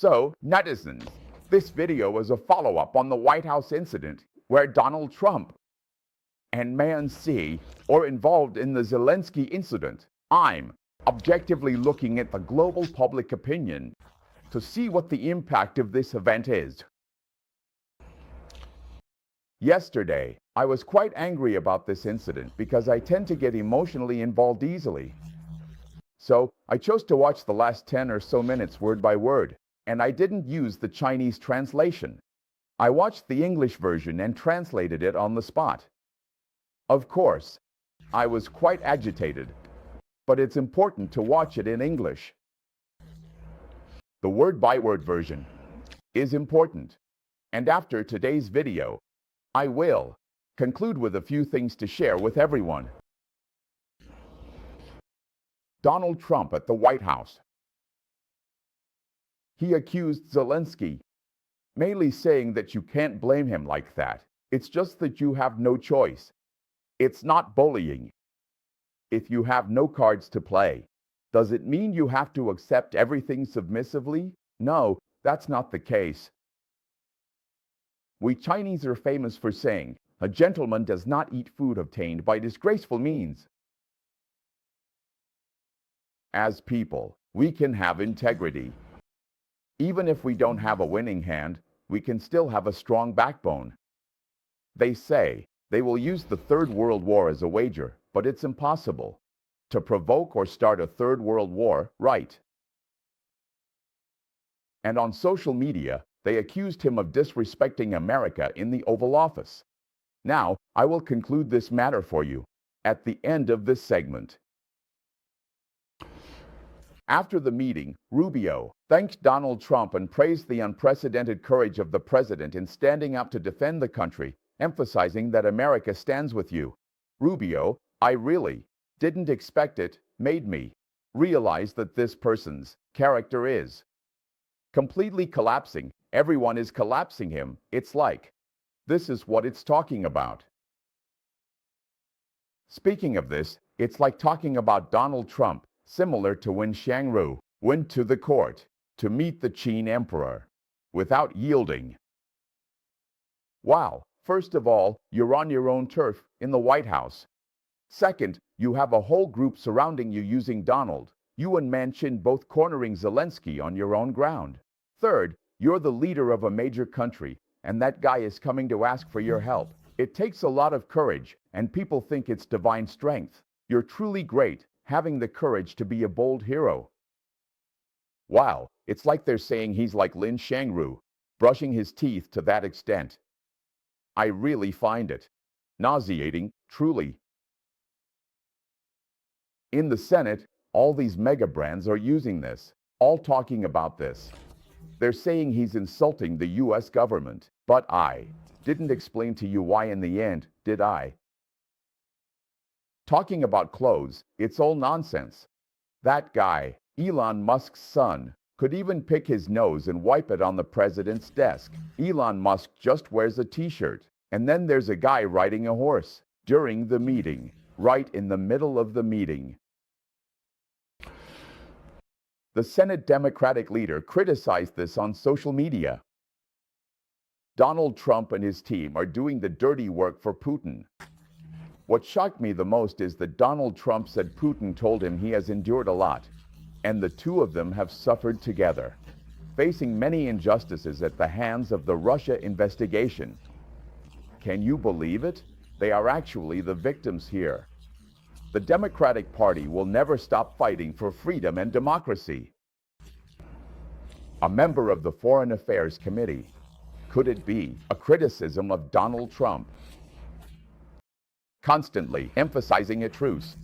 So, netizens, this video is a follow-up on the White House incident where Donald Trump and Man C are involved in the Zelenskyy incident. I'm objectively looking at the global public opinion to see what the impact of this event is. Yesterday, I was quite angry about this incident because I tend to get emotionally involved easily. So, I chose to watch the last 10 or so minutes word by word, and I didn't use the Chinese translation. I watched the English version and translated it on the spot. Of course, I was quite agitated, but it's important to watch it in English. The word-by-word version is important, and after today's video, I will conclude with a few things to share with everyone. Donald Trump at the White House. He accused Zelenskyy, mainly saying that you can't blame him like that. It's just that you have no choice. It's not bullying. If you have no cards to play, does it mean you have to accept everything submissively? No, that's not the case. We Chinese are famous for saying, a gentleman does not eat food obtained by disgraceful means. As people, we can have integrity. Even if we don't have a winning hand, we can still have a strong backbone. They say they will use the Third World War as a wager, but it's impossible to provoke or start a Third World War, right? And on social media, they accused him of disrespecting America in the Oval Office. Now, I will conclude this matter for you at the end of this segment. After the meeting, Rubio thanked Donald Trump and praised the unprecedented courage of the president in standing up to defend the country, emphasizing that America stands with you. Rubio, I really didn't expect it, made me realize that this person's character is completely collapsing. Everyone is collapsing him. It's like, this is what it's talking about. Speaking of this, it's like talking about Donald Trump, similar to when Shang-Ru went to the court to meet the Qin emperor without yielding. Wow, first of all, you're on your own turf in the White House. Second, you have a whole group surrounding you using Donald. You and Manchin both cornering Zelenskyy on your own ground. Third, you're the leader of a major country, and that guy is coming to ask for your help. It takes a lot of courage, and people think it's divine strength. You're truly great, having the courage to be a bold hero. Wow, it's like they're saying he's like Lin Shang-Ru, brushing his teeth to that extent. I really find it nauseating, truly. In the Senate, all these mega brands are using this, all talking about this. They're saying he's insulting the US government, but I didn't explain to you why in the end, did I? Talking about clothes, it's all nonsense. That guy, Elon Musk's son, could even pick his nose and wipe it on the president's desk. Elon Musk just wears a t-shirt. And then there's a guy riding a horse during the meeting, right in the middle of the meeting. The Senate Democratic leader criticized this on social media. Donald Trump and his team are doing the dirty work for Putin. What shocked me the most is that Donald Trump said Putin told him he has endured a lot, and the two of them have suffered together, facing many injustices at the hands of the Russia investigation. Can you believe it? They are actually the victims here. The Democratic Party will never stop fighting for freedom and democracy. A member of the Foreign Affairs Committee. Could it be a criticism of Donald Trump? Constantly emphasizing a truce.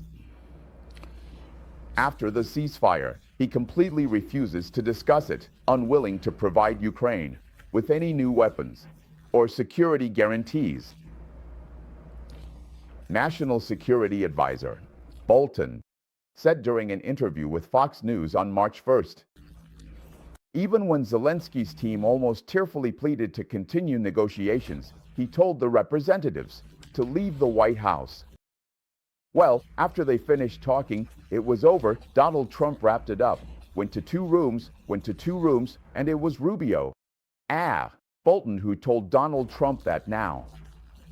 After the ceasefire, he completely refuses to discuss it, unwilling to provide Ukraine with any new weapons or security guarantees. National Security Advisor Bolton said during an interview with Fox News on March 1st, even when Zelenskyy's team almost tearfully pleaded to continue negotiations, he told the representatives to leave the White House. Well, after they finished talking, it was over. Donald Trump wrapped it up. went to two rooms, and it was Rubio. Bolton who told Donald Trump that now.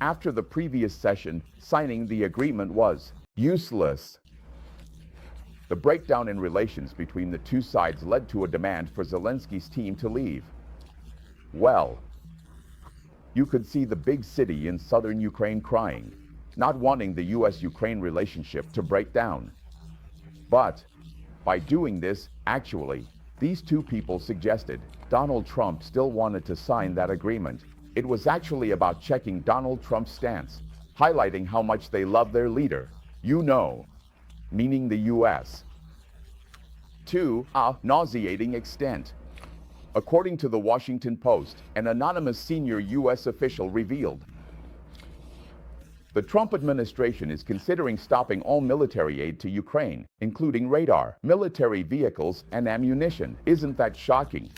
After the previous session, signing the agreement was useless. The breakdown in relations between the two sides led to a demand for Zelensky's team to leave. Well, you could see the big city in southern Ukraine crying, not wanting the US-Ukraine relationship to break down. But by doing this, actually, these two people suggested Donald Trump still wanted to sign that agreement. It was actually about checking Donald Trump's stance, highlighting how much they love their leader, meaning the US, to a nauseating extent. According to the Washington Post, an anonymous senior US official revealed the Trump administration is considering stopping all military aid to Ukraine, including radar, military vehicles, and ammunition. Isn't that shocking?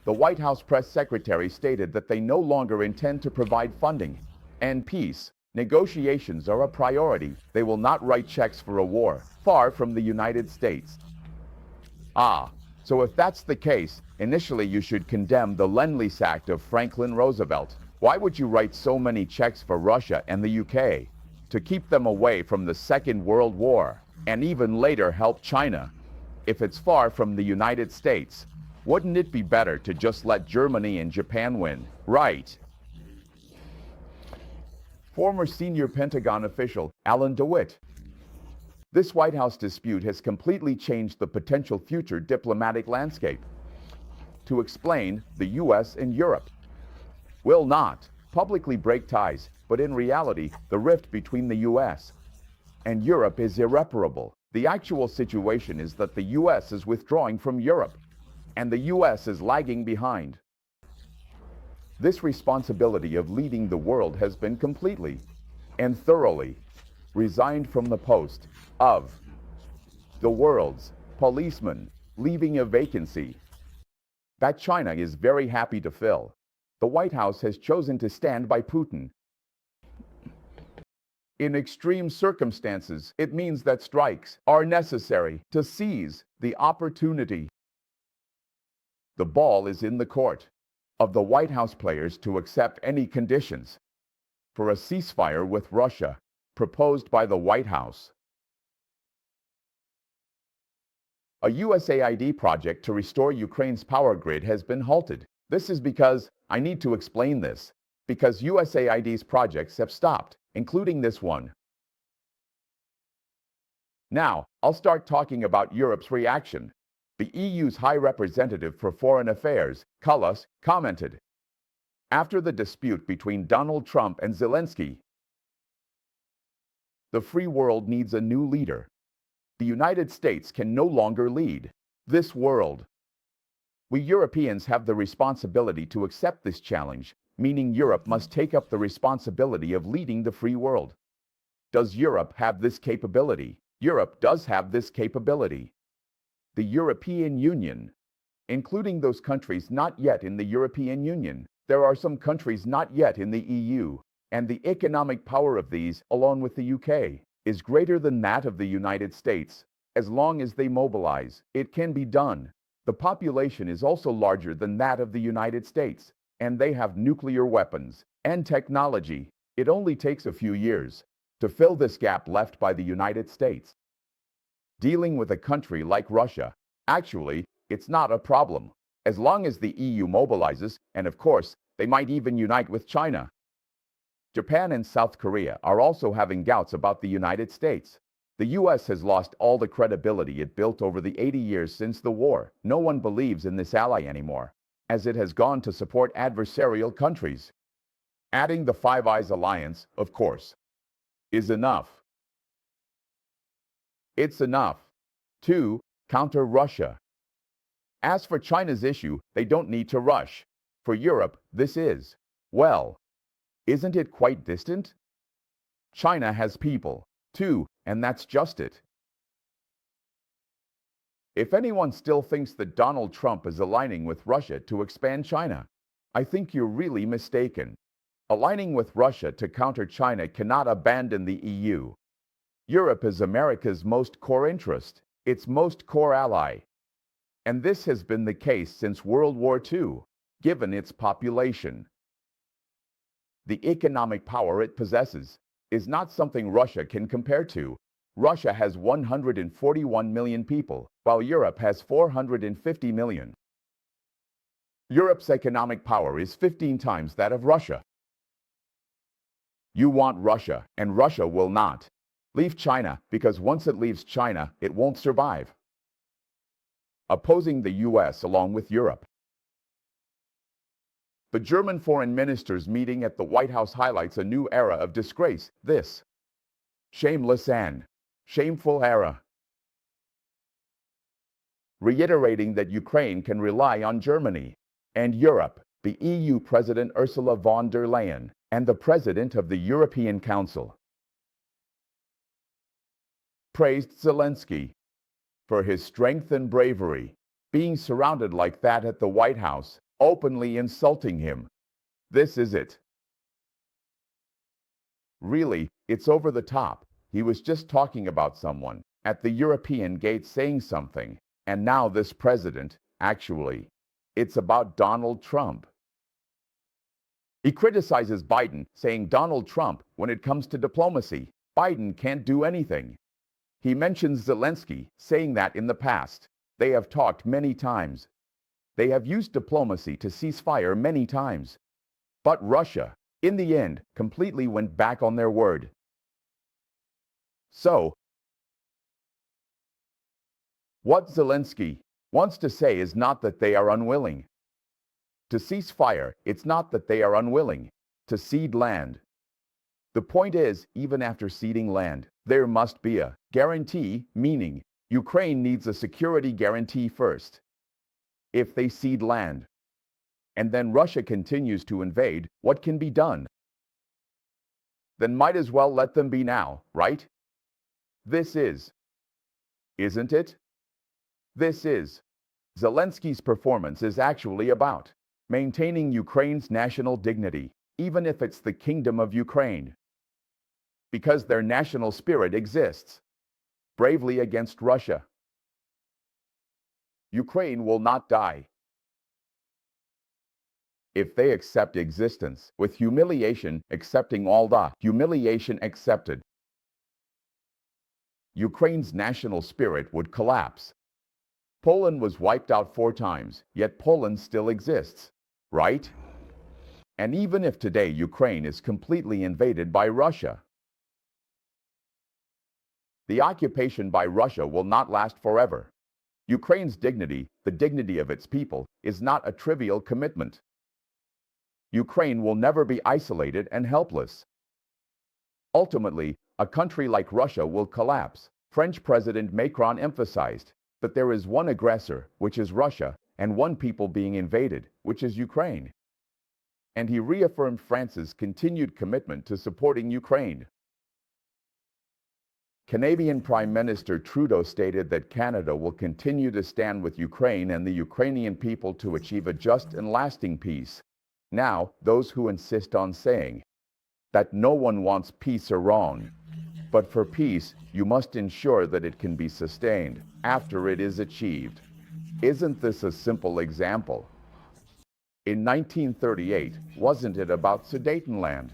The White House press secretary stated that they no longer intend to provide funding, and peace negotiations are a priority. They will not write checks for a war, far from the United States. So if that's the case, initially you should condemn the Lend-Lease Act of Franklin Roosevelt. Why would you write so many checks for Russia and the UK to keep them away from the Second World War, and even later help China? If it's far from the United States, wouldn't it be better to just let Germany and Japan win, right? Former senior Pentagon official Alan DeWitt. This White House dispute has completely changed the potential future diplomatic landscape. To explain, the US and Europe will not publicly break ties, but in reality, the rift between the US and Europe is irreparable. The actual situation is that the US is withdrawing from Europe, and the US is lagging behind. This responsibility of leading the world has been completely and thoroughly resigned from the post of the world's policeman, leaving a vacancy that China is very happy to fill. The White House has chosen to stand by Putin. In extreme circumstances, it means that strikes are necessary to seize the opportunity. The ball is in the court of the White House players to accept any conditions for a ceasefire with Russia proposed by the White House. A USAID project to restore Ukraine's power grid has been halted. This is because, I need to explain this, because USAID's projects have stopped, including this one. Now, I'll start talking about Europe's reaction. The EU's High Representative for Foreign Affairs, Kallas, commented, after the dispute between Donald Trump and Zelenskyy, the free world needs a new leader. The United States can no longer lead this world. We Europeans have the responsibility to accept this challenge, meaning Europe must take up the responsibility of leading the free world. Does Europe have this capability? Europe does have this capability. The European Union, including those countries not yet in the European Union, there are some countries not yet in the EU, and the economic power of these, along with the UK, is greater than that of the United States. As long as they mobilize, it can be done. The population is also larger than that of the United States, and they have nuclear weapons and technology. It only takes a few years to fill this gap left by the United States. Dealing with a country like Russia, actually, it's not a problem, as long as the EU mobilizes, and of course, they might even unite with China. Japan and South Korea are also having doubts about the United States. The US has lost all the credibility it built over the 80 years since the war. No one believes in this ally anymore, as it has gone to support adversarial countries. Adding the Five Eyes alliance, of course, is enough. It's enough to counter Russia. As for China's issue, they don't need to rush. For Europe, this is, well, isn't it quite distant? China has people, too, and that's just it. If anyone still thinks that Donald Trump is aligning with Russia to expand China, I think you're really mistaken. Aligning with Russia to counter China cannot abandon the EU. Europe is America's most core interest, its most core ally. And this has been the case since World War II, given its population. The economic power it possesses is not something Russia can compare to. Russia has 141 million people, while Europe has 450 million. Europe's economic power is 15 times that of Russia. You want Russia, and Russia will not leave China, because once it leaves China, it won't survive. Opposing the US along with Europe. The German foreign ministers' meeting at the White House highlights a new era of disgrace. This shameless and shameful era. Reiterating that Ukraine can rely on Germany and Europe, the EU President Ursula von der Leyen and the President of the European Council praised Zelenskyy for his strength and bravery, being surrounded like that at the White House, openly insulting him. This is it. Really, it's over the top. He was just talking about someone at the European gate saying something, and now this president, actually, it's about Donald Trump. He criticizes Biden, saying Donald Trump, when it comes to diplomacy, Biden can't do anything. He mentions Zelenskyy, saying that in the past, they have talked many times. They have used diplomacy to cease fire many times. But Russia, in the end, completely went back on their word. So, what Zelenskyy wants to say is not that they are unwilling to cease fire. It's not that they are unwilling to cede land. The point is, even after ceding land, there must be a guarantee, meaning Ukraine needs a security guarantee first. If they cede land, and then Russia continues to invade, what can be done? Then might as well let them be now, right? This is, isn't it? This is. Zelenskyy's performance is actually about maintaining Ukraine's national dignity, even if it's the Kingdom of Ukraine. Because their national spirit exists bravely against Russia. Ukraine will not die. If they accept existence, with humiliation, accepting all the humiliation accepted, Ukraine's national spirit would collapse. Poland was wiped out 4 times, yet Poland still exists, right? And even if today Ukraine is completely invaded by Russia, the occupation by Russia will not last forever. Ukraine's dignity, the dignity of its people, is not a trivial commitment. Ukraine will never be isolated and helpless. Ultimately, a country like Russia will collapse. French President Macron emphasized that there is one aggressor, which is Russia, and one people being invaded, which is Ukraine. And he reaffirmed France's continued commitment to supporting Ukraine. Canadian Prime Minister Trudeau stated that Canada will continue to stand with Ukraine and the Ukrainian people to achieve a just and lasting peace. Now, those who insist on saying that no one wants peace are wrong. But for peace, you must ensure that it can be sustained after it is achieved. Isn't this a simple example? In 1938, wasn't it about Sudetenland?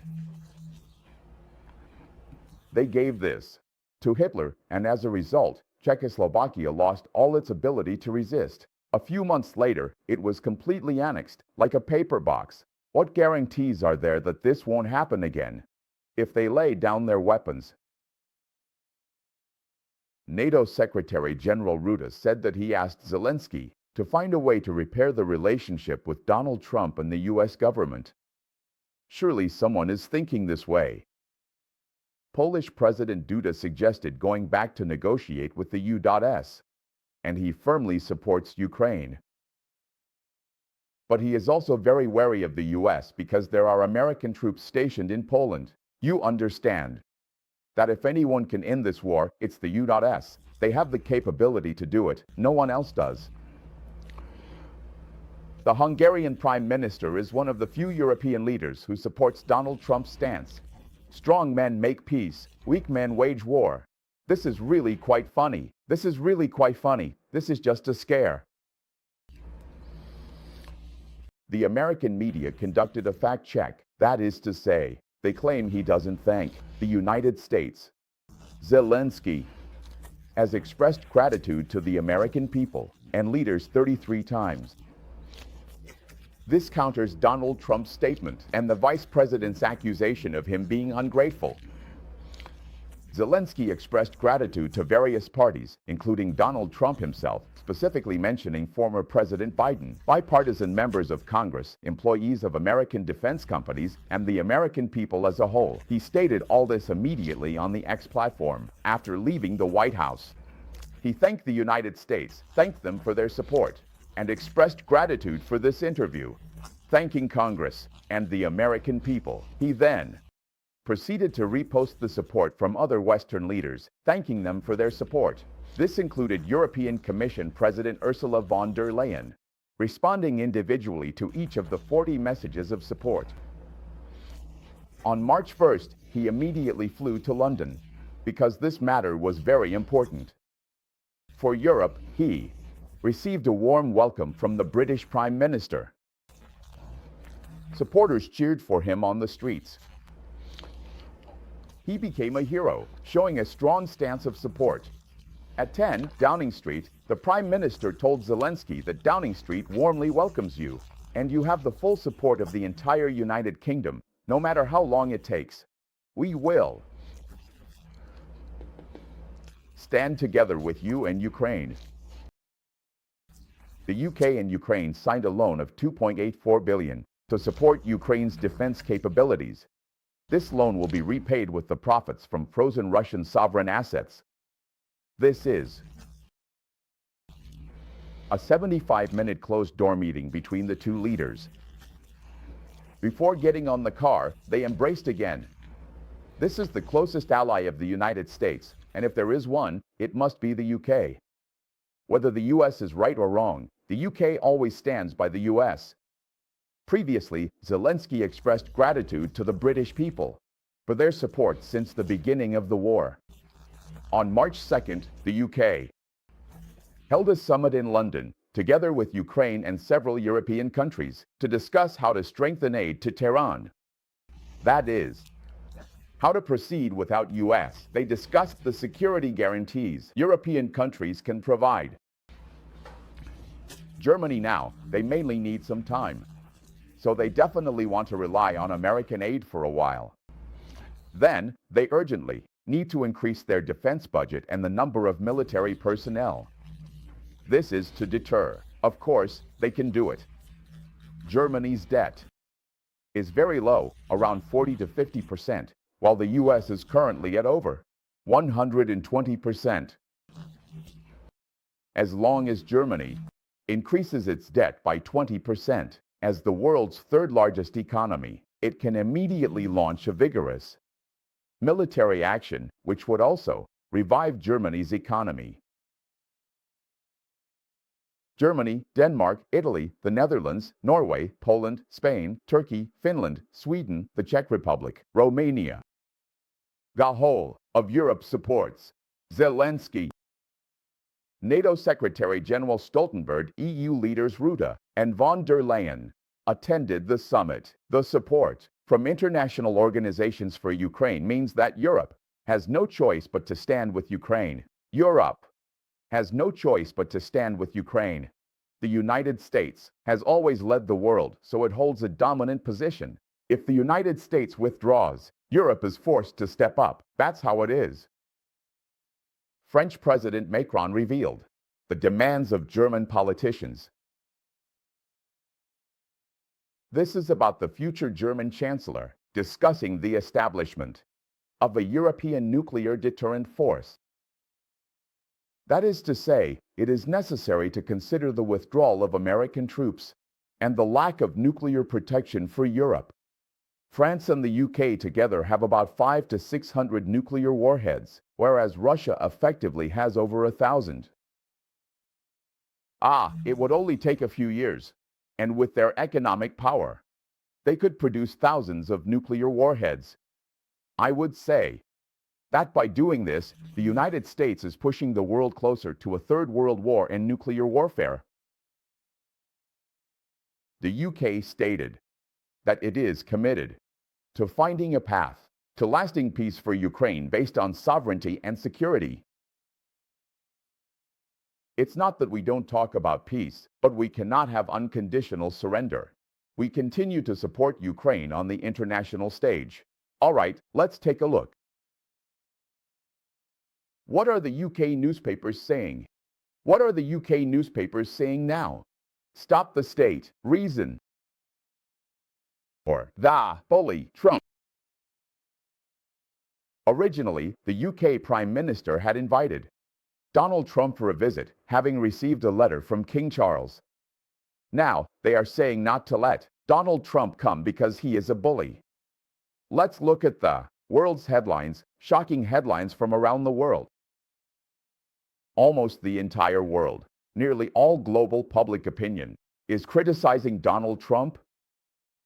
They gave this to Hitler, and as a result, Czechoslovakia lost all its ability to resist. A few months later, it was completely annexed, like a paper box. What guarantees are there that this won't happen again if they lay down their weapons? NATO Secretary General Rutte said that he asked Zelenskyy to find a way to repair the relationship with Donald Trump and the US government. Surely someone is thinking this way. Polish President Duda suggested going back to negotiate with the U.S., and he firmly supports Ukraine. But he is also very wary of the US because there are American troops stationed in Poland. You understand that if anyone can end this war, it's the U.S. They have the capability to do it. No one else does. The Hungarian Prime Minister is one of the few European leaders who supports Donald Trump's stance. Strong men make peace, weak men wage war. This is really quite funny. This is really quite funny. This is just a scare. The American media conducted a fact check. That is to say, they claim he doesn't thank the United States. Zelenskyy has expressed gratitude to the American people and leaders 33 times. This counters Donald Trump's statement and the vice president's accusation of him being ungrateful. Zelenskyy expressed gratitude to various parties, including Donald Trump himself, specifically mentioning former President Biden, bipartisan members of Congress, employees of American defense companies, and the American people as a whole. He stated all this immediately on the X platform after leaving the White House. He thanked the United States, thanked them for their support, and expressed gratitude for this interview, thanking Congress and the American people. He then proceeded to repost the support from other Western leaders, thanking them for their support. This included European Commission President Ursula von der Leyen, responding individually to each of the 40 messages of support. On March 1st, he immediately flew to London, because this matter was very important. For Europe, he received a warm welcome from the British Prime Minister. Supporters cheered for him on the streets. He became a hero, showing a strong stance of support. At 10 Downing Street, the Prime Minister told Zelenskyy that Downing Street warmly welcomes you, and you have the full support of the entire United Kingdom, no matter how long it takes. We will stand together with you and Ukraine. The UK and Ukraine signed a loan of $2.84 billion to support Ukraine's defense capabilities. This loan will be repaid with the profits from frozen Russian sovereign assets. This is a 75-minute closed-door meeting between the two leaders. Before getting on the car, they embraced again. This is the closest ally of the United States, and if there is one, it must be the UK. Whether the US is right or wrong, the UK always stands by the US. Previously, Zelenskyy expressed gratitude to the British people for their support since the beginning of the war. On March 2nd, the UK held a summit in London, together with Ukraine and several European countries, to discuss how to strengthen aid to Tehran. That is, how to proceed without US. They discussed the security guarantees European countries can provide. Germany now, they mainly need some time. So they definitely want to rely on American aid for a while. Then, they urgently need to increase their defense budget and the number of military personnel. This is to deter. Of course, they can do it. Germany's debt is very low, around 40 to 50%, while the US is currently at over 120%. As long as Germany increases its debt by 20%, as the world's third-largest economy, it can immediately launch a vigorous military action, which would also revive Germany's economy. Germany, Denmark, Italy, the Netherlands, Norway, Poland, Spain, Turkey, Finland, Sweden, the Czech Republic, Romania. The whole of Europe supports Zelenskyy. NATO Secretary-General Stoltenberg, EU leaders Rutte and von der Leyen attended the summit. The support from international organizations for Ukraine means that Europe has no choice but to stand with Ukraine. Europe has no choice but to stand with Ukraine. The United States has always led the world, so it holds a dominant position. If the United States withdraws, Europe is forced to step up. That's how it is. French President Macron revealed the demands of German politicians. This is about the future German Chancellor discussing the establishment of a European nuclear deterrent force. That is to say, it is necessary to consider the withdrawal of American troops and the lack of nuclear protection for Europe. France and the UK together have about 500 to 600 nuclear warheads, whereas Russia effectively has over 1,000. It would only take a few years, and with their economic power, they could produce thousands of nuclear warheads. I would say That by doing this, the United States is pushing the world closer to a third world war and nuclear warfare. The UK stated that it is committed to finding a path to lasting peace for Ukraine based on sovereignty and security. It's not that we don't talk about peace, but we cannot have unconditional surrender. We continue to support Ukraine on the international stage. All right, let's take a look. What are the UK newspapers saying? What are the UK newspapers saying now? Stop the state. Reason. Or the bully Trump. Originally, the UK Prime Minister had invited Donald Trump for a visit, having received a letter from King Charles. Now, they are saying not to let Donald Trump come because he is a bully. Let's look at the world's headlines, shocking headlines from around the world. Almost the entire world, nearly all global public opinion, is criticizing Donald Trump.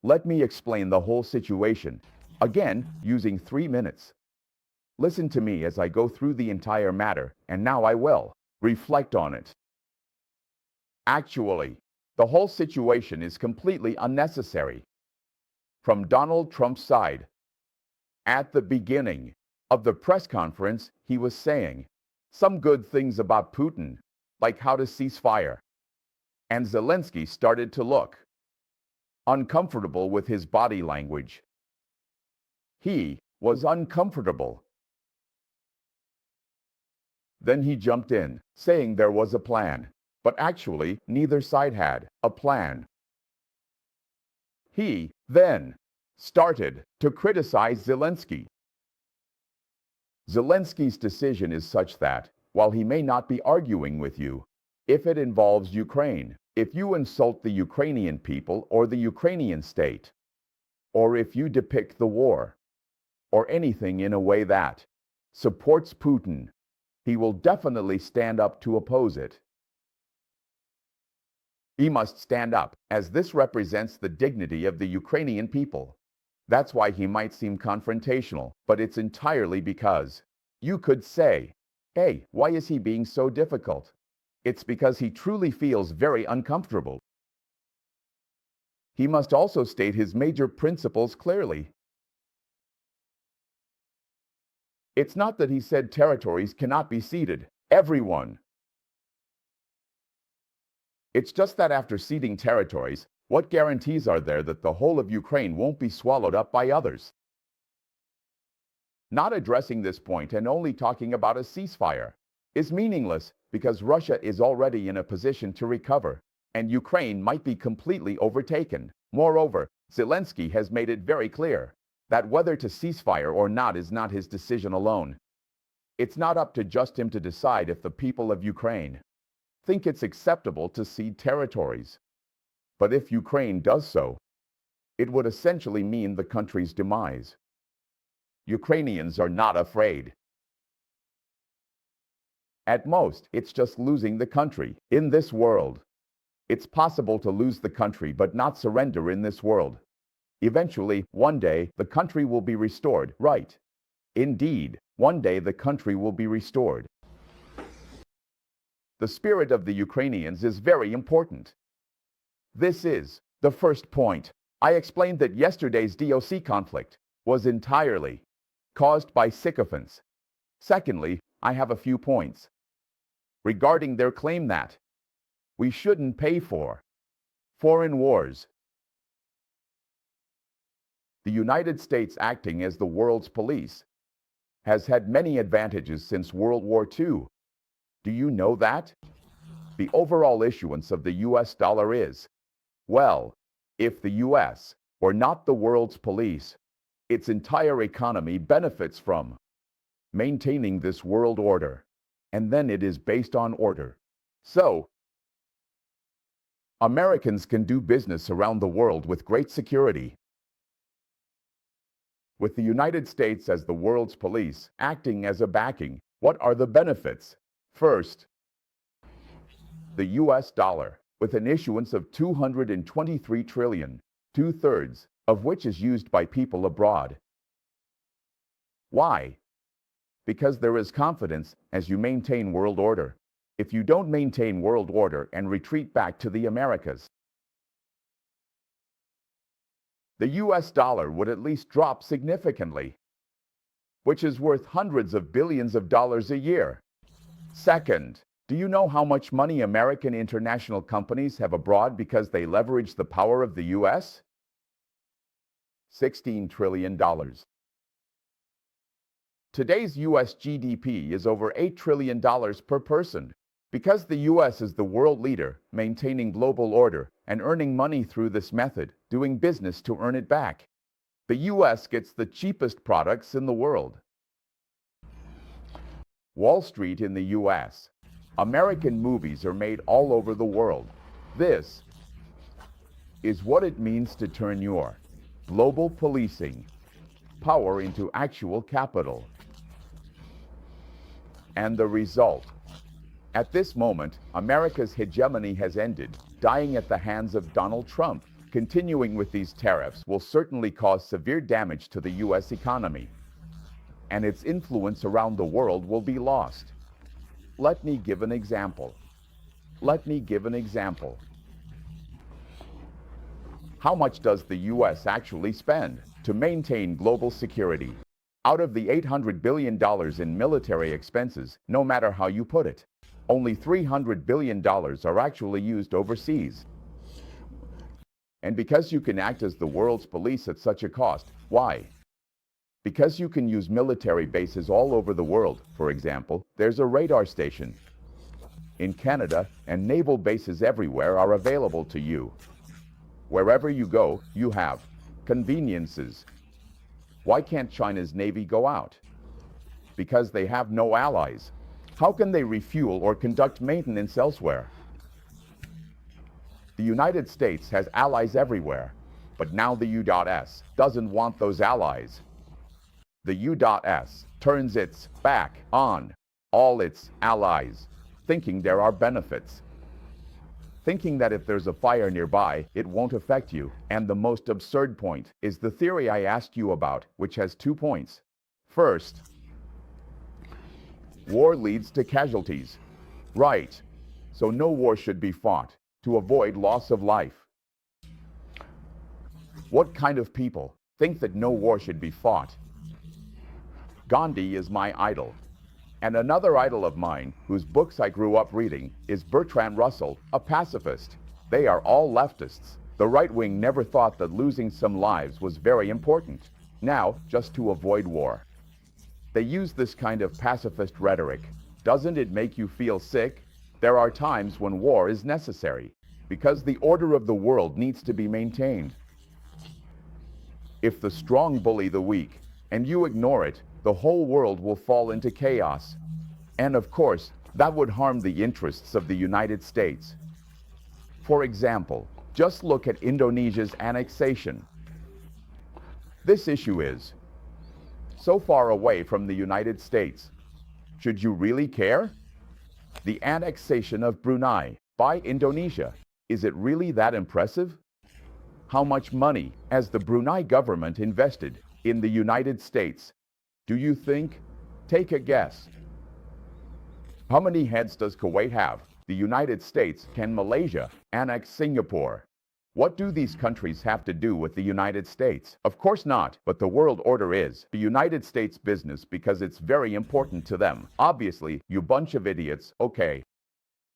Let me explain the whole situation, again, using 3 minutes. Listen to me as I go through the entire matter, and now I will reflect on it. Actually, the whole situation is completely unnecessary. From Donald Trump's side, at the beginning of the press conference, he was saying some good things about Putin, like how to cease fire. And Zelenskyy started to look uncomfortable with his body language. He was uncomfortable. Then he jumped in, saying there was a plan, but actually neither side had a plan. He then started to criticize Zelenskyy. Zelenskyy's decision is such that, while he may not be arguing with you, if it involves Ukraine, if you insult the Ukrainian people or the Ukrainian state, or if you depict the war, or anything in a way that supports Putin, he will definitely stand up to oppose it. He must stand up, as this represents the dignity of the Ukrainian people. That's why he might seem confrontational, but it's entirely because you could say, hey, why is he being so difficult? It's because he truly feels very uncomfortable. He must also state his major principles clearly. It's not that he said territories cannot be ceded. Everyone. It's just that after ceding territories, what guarantees are there that the whole of Ukraine won't be swallowed up by others? Not addressing this point and only talking about a ceasefire is meaningless because Russia is already in a position to recover, and Ukraine might be completely overtaken. Moreover, Zelenskyy has made it very clear that whether to ceasefire or not is not his decision alone. It's not up to just him to decide if the people of Ukraine think it's acceptable to cede territories. But if Ukraine does so, it would essentially mean the country's demise. Ukrainians are not afraid. At most, it's just losing the country. In this world, it's possible to lose the country but not surrender in this world. Eventually, one day, the country will be restored, right? Indeed, one day the country will be restored. The spirit of the Ukrainians is very important. This is the first point. I explained that yesterday's DOC conflict was entirely caused by sycophants. Secondly, I have a few points regarding their claim that we shouldn't pay for foreign wars. The United States, acting as the world's police, has had many advantages since World War II. Do you know that? The overall issuance of the US dollar is, well, if the US were not the world's police, its entire economy benefits from maintaining this world order, and then it is based on order. So, Americans can do business around the world with great security. With the United States as the world's police, acting as a backing, what are the benefits? First, the US dollar, with an issuance of $223 trillion, 2/3 of which is used by people abroad. Why? Because there is confidence as you maintain world order. If you don't maintain world order and retreat back to the Americas, the US dollar would at least drop significantly, which is worth hundreds of billions of dollars a year. Second, do you know how much money American international companies have abroad because they leverage the power of the US? $16 trillion. Today's US GDP is over $8 trillion per person. Because the US is the world leader, maintaining global order and earning money through this method, doing business to earn it back. The US gets the cheapest products in the world. Wall Street in the US. American movies are made all over the world. This is what it means to turn your global policing power into actual capital. And the result. At this moment, America's hegemony has ended, dying at the hands of Donald Trump. Continuing with these tariffs will certainly cause severe damage to the US economy, and its influence around the world will be lost. Let me give an example. How much does the US actually spend to maintain global security? Out of the $800 billion in military expenses, no matter how you put it, only $300 billion are actually used overseas. And because you can act as the world's police at such a cost, why? Because you can use military bases all over the world. For example, there's a radar station in Canada, and naval bases everywhere are available to you. Wherever you go, you have conveniences. Why can't China's Navy go out? Because they have no allies. How can they refuel or conduct maintenance elsewhere? The United States has allies everywhere, but now the U.S. doesn't want those allies. The U.S. turns its back on all its allies, thinking there are benefits. Thinking that if there's a fire nearby, it won't affect you. And the most absurd point is the theory I asked you about, which has 2 points. First, war leads to casualties. Right. So no war should be fought to avoid loss of life. What kind of people think that no war should be fought? Gandhi is my idol. And another idol of mine, whose books I grew up reading, is Bertrand Russell, a pacifist. They are all leftists. The right wing never thought that losing some lives was very important. Now, just to avoid war. They use this kind of pacifist rhetoric. Doesn't it make you feel sick? There are times when war is necessary, because the order of the world needs to be maintained. If the strong bully the weak, and you ignore it, the whole world will fall into chaos. And of course, that would harm the interests of the United States. For example, just look at Indonesia's annexation. This issue is so far away from the United States. Should you really care? The annexation of Brunei by Indonesia, is it really that impressive? How much money has the Brunei government invested in the United States? Do you think? Take a guess. How many heads does Kuwait have? The United States. Can Malaysia annex Singapore? What do these countries have to do with the United States? Of course not, but the world order is the United States business because it's very important to them. Obviously, you bunch of idiots. Okay,